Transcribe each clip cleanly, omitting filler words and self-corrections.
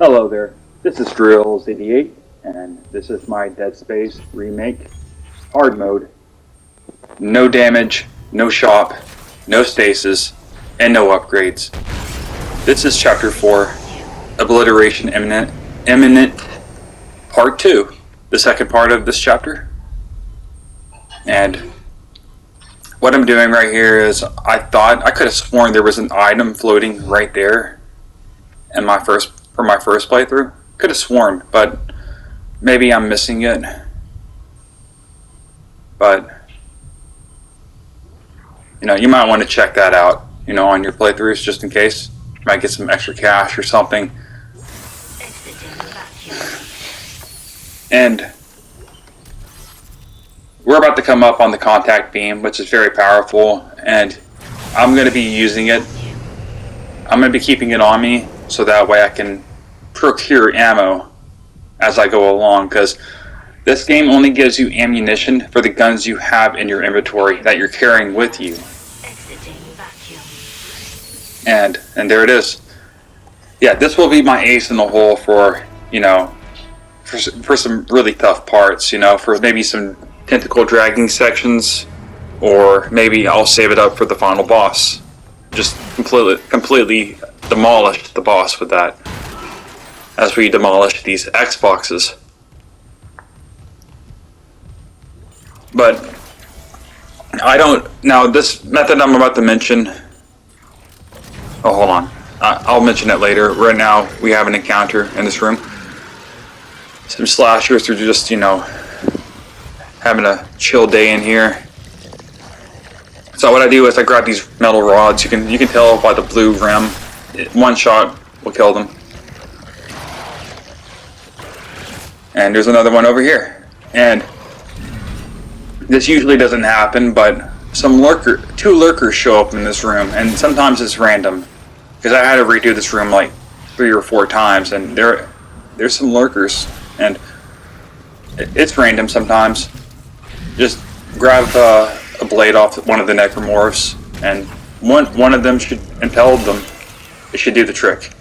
Hello there, this is Drills88, and this is my Dead Space Remake hard mode. No damage, no shop, no stasis, and no upgrades. This is Chapter 4, Obliteration Imminent Part 2, the second part of this chapter. And what I'm doing right here is I could have sworn there was an item floating right there in my first playthrough. Could have sworn, but maybe I'm missing it. But you might want to check that out, on your playthroughs just in case. You might get some extra cash or something. And we're about to come up on the contact beam, which is very powerful, and I'm going to be using it. I'm going to be keeping it on me so that way I can procure ammo as I go along, because this game only gives you ammunition for the guns you have in your inventory that you're carrying with you. And there it is. Yeah, this will be my ace in the hole for for some really tough parts, for maybe some tentacle dragging sections, or maybe I'll save it up for the final boss. Just completely demolish the boss with that, as we demolish these Xboxes. But now this method I'm about to mention, hold on, I'll mention it later. Right now we have an encounter in this room. Some slashers are just, having a chill day in here. So what I do is I grab these metal rods. You can tell by the blue rim. One shot will kill them. And there's another one over here. And this usually doesn't happen, but two lurkers show up in this room, and sometimes it's random, because I had to redo this room like 3 or 4 times, and there's some lurkers, and it's random sometimes. Just grab a blade off one of the necromorphs, and one of them should impel them. It should do the trick.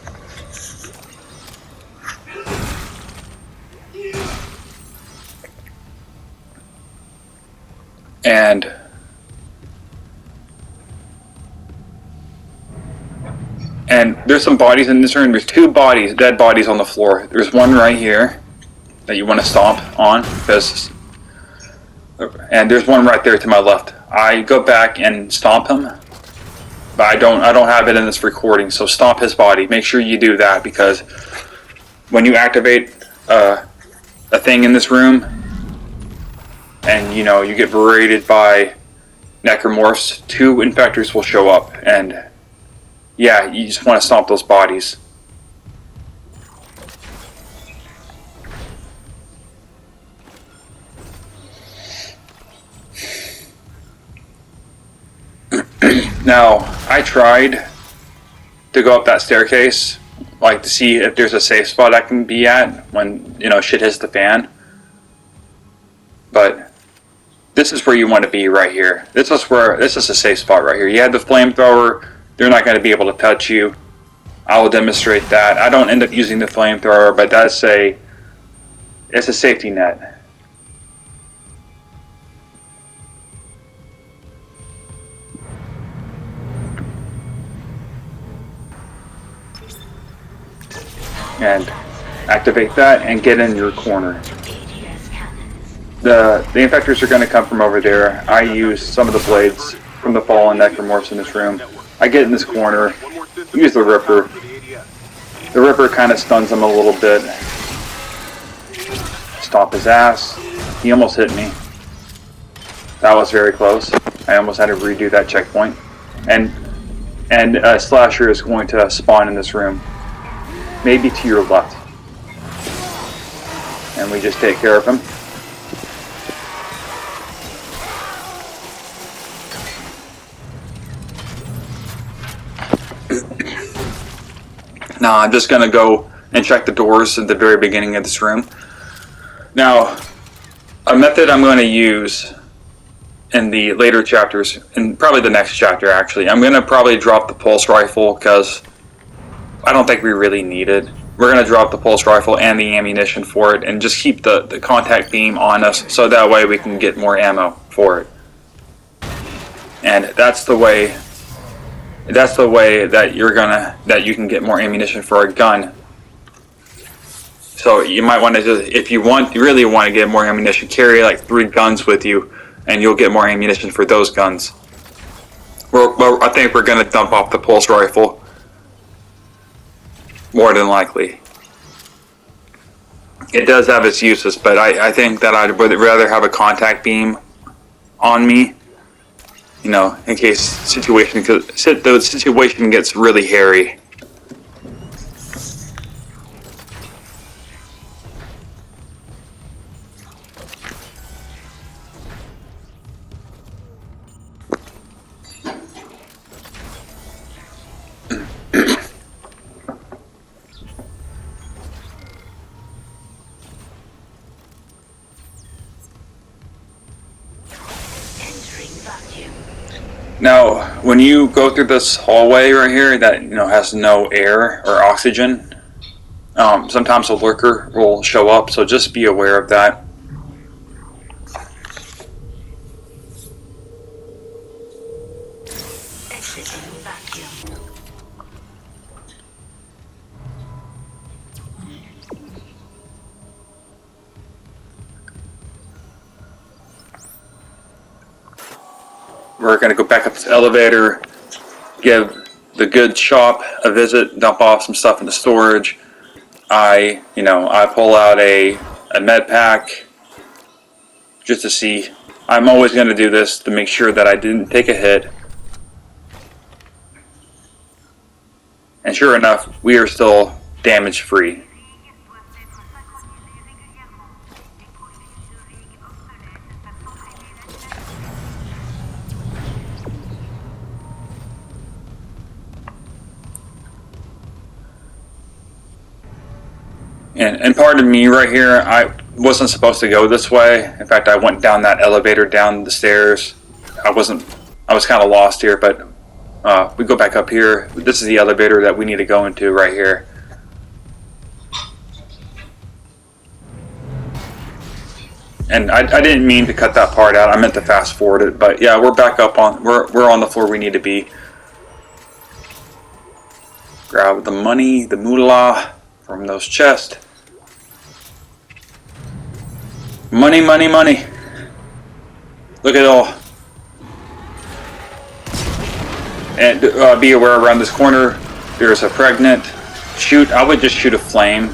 And there's some bodies in this room. There's 2 dead bodies on the floor. There's one right here that you want to stomp on, and there's one right there to my left. I go back and stomp him, but I don't have it in this recording. So stomp his body. Make sure you do that, because when you activate a thing in this room, and you get berated by necromorphs, 2 infectors will show up, and yeah, you just want to stomp those bodies. Now, I tried to go up that staircase, to see if there's a safe spot I can be at when, shit hits the fan. But this is where you want to be, right here. This is a safe spot right here. You have the flamethrower. They're not going to be able to touch you. I will demonstrate that. I don't end up using the flamethrower, but it's a safety net. And activate that and get in your corner. The infectors are going to come from over there. I use some of the blades from the fallen necromorphs in this room. I get in this corner, use the Ripper. The Ripper kind of stuns him a little bit. Stomp his ass. He almost hit me. That was very close. I almost had to redo that checkpoint. And a slasher is going to spawn in this room. Maybe to your left. And we just take care of him. Now I'm just going to go and check the doors at the very beginning of this room. Now, a method I'm going to use in the later chapters, and probably the next chapter actually, I'm going to probably drop the pulse rifle, because I don't think we really need it. we're going to drop the pulse rifle and the ammunition for it and just keep the contact beam on us so that way we can get more ammo for it. And that's the way that you can get more ammunition for a gun. So you might want to just, if you really want to get more ammunition, carry like 3 guns with you and you'll get more ammunition for those guns. Well, I think we're going to dump off the pulse rifle. More than likely. It does have its uses, but I think that I would rather have a contact beam on me, you know, in case the situation gets really hairy. Now, when you go through this hallway right here that has no air or oxygen, sometimes a lurker will show up, so just be aware of that. We're going to go back up to the elevator, give the goods shop a visit, dump off some stuff in the storage. I pull out a med pack just to see. I'm always going to do this to make sure that I didn't take a hit. And sure enough, we are still damage free. And pardon me right here, I wasn't supposed to go this way. In fact, I went down that elevator, down the stairs. I was kind of lost here, but we go back up here. This is the elevator that we need to go into right here. And I didn't mean to cut that part out. I meant to fast forward it, but yeah, we're back up on we're on the floor we need to be. Grab the money, the moolah from those chests. Money, money, money. Look at it all. And be aware around this corner, there's a pregnant. I would just shoot a flame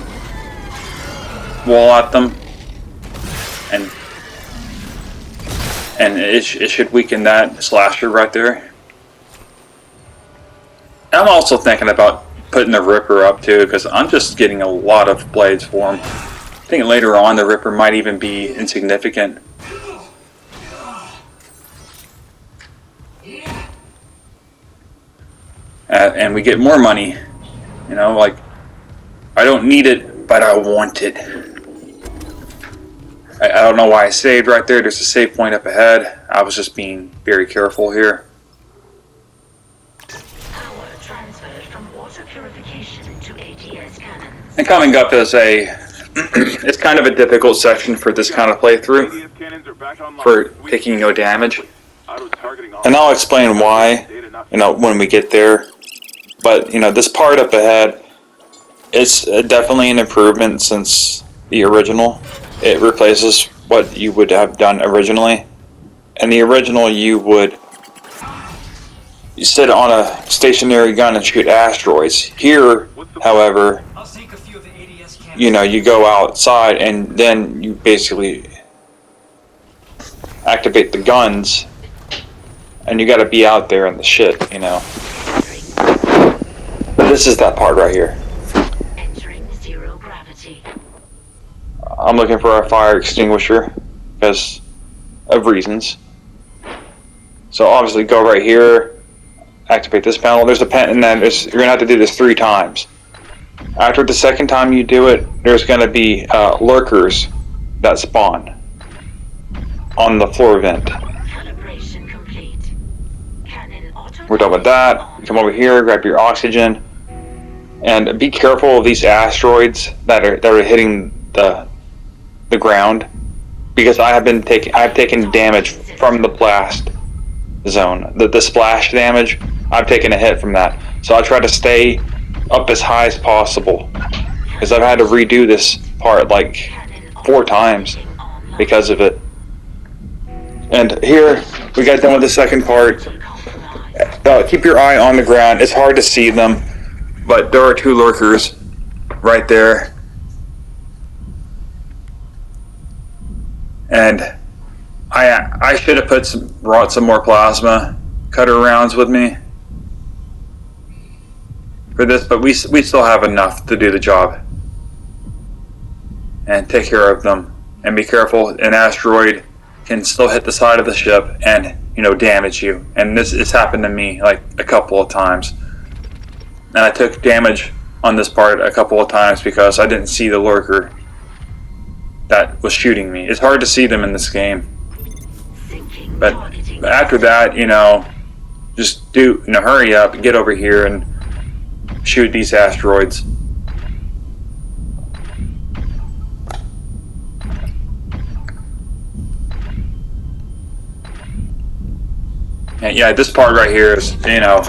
wall at them. And it should weaken that slasher right there. I'm also thinking about putting the Ripper up too, because I'm just getting a lot of blades for him. I think later on the Ripper might even be insignificant. And we get more money. Like, I don't need it, but I want it. I don't know why I saved right there. There's a save point up ahead. I was just being very careful here. Power transferred from water purification to ATS cannons. And coming up is it's kind of a difficult section for this kind of playthrough, for taking no damage. And I'll explain why, when we get there. But, this part up ahead, it's definitely an improvement since the original. It replaces what you would have done originally. In the original, you sit on a stationary gun and shoot asteroids. Here, however, you go outside and then you basically activate the guns, and you got to be out there in the shit, But this is that part right here. I'm looking for a fire extinguisher because of reasons. So obviously go right here, activate this panel. There's a pen, and then you're gonna have to do this 3 times. After the second time you do it, there's gonna be lurkers that spawn on the floor vent. Calibration complete. Cannon auto. We're done with that. You come over here, grab your oxygen. And be careful of these asteroids that are hitting the ground, because I've taken damage from the blast zone. The splash damage, I've taken a hit from that. So I try to stay up as high as possible, because I've had to redo this part like 4 times because of it. And here we got done with the second part. Keep your eye on the ground. It's hard to see them, but there are 2 lurkers right there. And I should have brought some more plasma cutter rounds with me for this, but we still have enough to do the job. And take care of them. And be careful, an asteroid can still hit the side of the ship and, you know, damage you. And this happened to me like a couple of times. And I took damage on this part a couple of times because I didn't see the lurker that was shooting me. It's hard to see them in this game. But after that, you know, just hurry up, get over here and shoot these asteroids. And yeah, this part right here is, you know,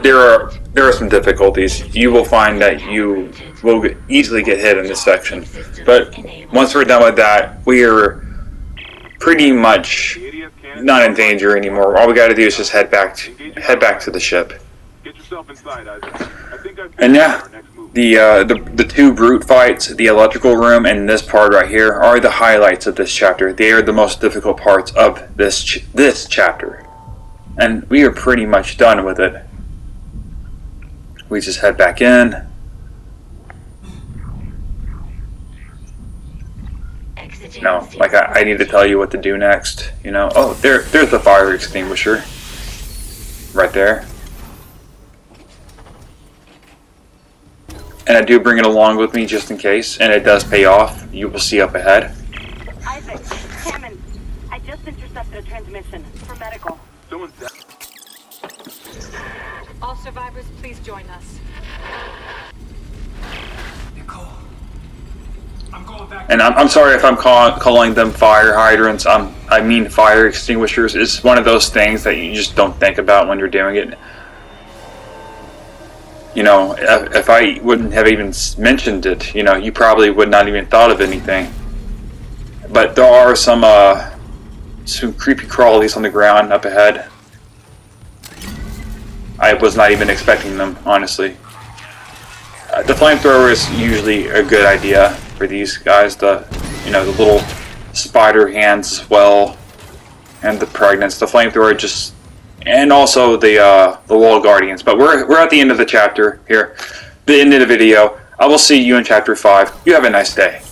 there are some difficulties. You will find that you will easily get hit in this section. But once we're done with that, we are pretty much not in danger anymore. All we got to do is just head back to the ship. And yeah, the 2 brute fights, the electrical room, and this part right here are the highlights of this chapter. They are the most difficult parts of this chapter. And we are pretty much done with it. We just head back in. No, like I need to tell you what to do next. You know, oh, there's the fire extinguisher. Right there. And I do bring it along with me just in case, and it does pay off. You will see up ahead. Isaac, Hammond, I just intercepted a transmission for medical. All survivors, please join us. Nicole, I'm going back. And I'm sorry if I'm calling them fire hydrants. I mean fire extinguishers. It's one of those things that you just don't think about when you're doing it. You know, if I wouldn't have even mentioned it, you know, you probably would not even thought of anything. But there are some creepy crawlies on the ground up ahead. I was not even expecting them, honestly. The flamethrower is usually a good idea for these guys. The little spider hands as well, and the pregnants. The flamethrower just, and also the wall guardians. But we're at the end of the chapter here, the end of the video. I will see you in chapter 5. You have a nice day.